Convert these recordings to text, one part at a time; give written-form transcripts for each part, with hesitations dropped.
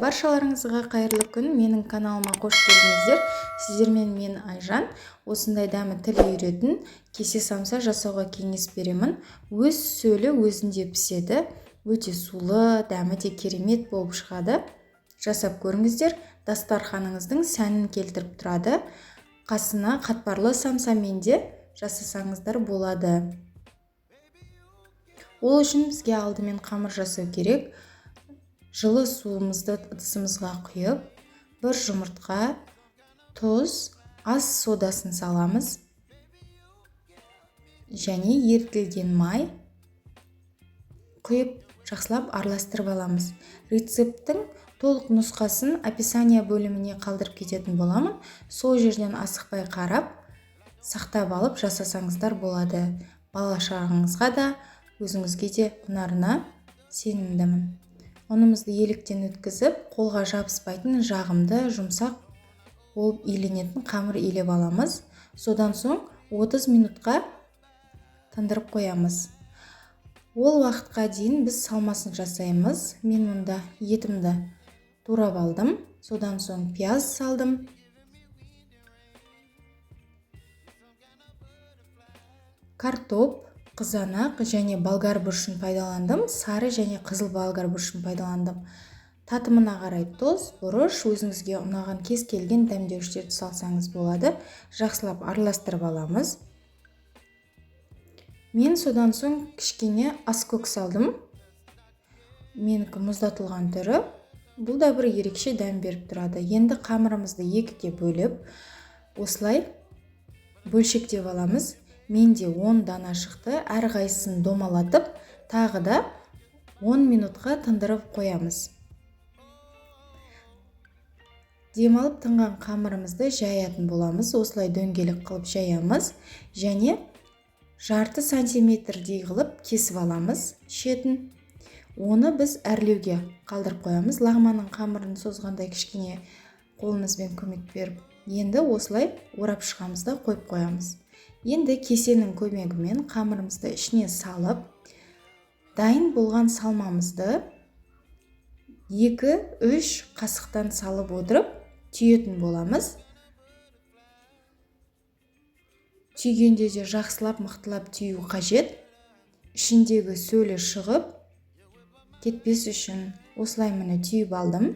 баршаларыңызға қайырлы күн. Менің каналыма қош келдіңіздер. Сіздермен мен Айжан. Осындай дәмі тіл үйретін кесе самса жасауға кеңес беремін. Өз сөлі өзінде піседі. Өте сулы, дәмі де керемет болып шығады. Жасап көріңіздер. Дастарханыңыздың сәнін келтіріп тұрады. Қасына қатпарлы самсамен де жасасаңыздар болады. Ол үшін бізге алдымен қамыр жасау керек. Жылы суымызды ыдысымызға құйып, бір жұмыртқа, тұз, аз содасын саламыз. Және ерітілген май құйып жақсылап араластырып аламыз. Рецепттің толық нұсқасын описание бөліміне қалдырып кететін боламын. Сол жерден асықпай қарап, сақтап алып жасасаңыздар болады. Бала шағаңызға да, өзіңізге де ұнарына сенімдімін. Ұнымызды еліктен өткізіп, қолға жабыспайтын жағымды, жұмсақ болып иленетін қамыр илеп аламыз. Содан соң 30 минутқа тындырып қоямыз. Ол уақытқа дейін біз салмасын жасаймыз. Мен мұнда етімді турап алдым. Содан соң пияз салдым. Картоп, қызанақ және болгар бұрышын пайдаландым. Сары және қызыл болгар бұрышын пайдаландым. Татымына қарай тұз, бұрыш, өзіңізге ұнаған кез келген дәмдеуіштерді салсаңыз болады. Жақсылап араластырып аламыз. Мен содан соң кішкене аскөк салдым. Менікі мұздатылған түрі. Бұл да бір ерекше дәм беріп тұрады. Енді қамырымызды екіге бөліп, осылай бөлшектеп аламыз. Менде 10 дана шықты. Әрқайсысын домалатып, тағы да 10 минутқа тындырып қоямыз. Демалып тынған қамырымызды жаятын боламыз. Осылай дөңгелек қылып жаямыз. Және жарты сантиметрдей қылып кесіп аламыз шетін. Оны біз әрлеуге қалдырып қоямыз. Лағманның қамырын созғандай кішкене қолымызбен көмек беріп, енді осылай орап шығамыз да қойып қоямыз. Енді кесенің көмегімен қамырымызды ішіне салып, дайын болған салмамызды 2-3 қасықтан салып отырып, түйетін боламыз. Түйгенде де жақсылап, мықтылап түйу қажет. Ішіндегі сөлі шығып, кетпес үшін осылай міне түйіп алдым.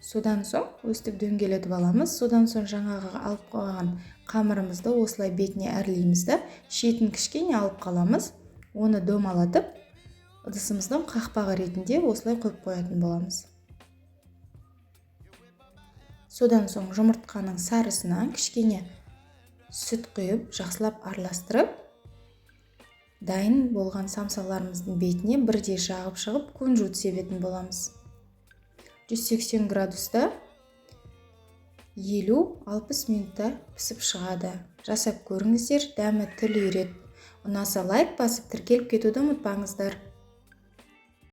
Содан соң өстіп дөңгелетіп аламыз. Содан соң жаңағы алып қойған қамырымызды осылай бетіне әрлейміз да, шетін кішкене алып қаламыз. Оны домалатып, ыдысымыздың қақпағы ретінде осылай қойып қоятын боламыз. Содан соң жұмыртқаның сарысына кішкене сүт құйып, жақсылап араластырып, дайын болған самсаларымыздың бетіне бірдей жағып шығып, күнжіт себетін боламыз. 180 градуста 50-60 минутта пісіп шығады. Жасап көріңіздер, дәмі тіл үйрет. Ұнаса лайк басып, тіркеліп кетуді ұмытпаңыздар.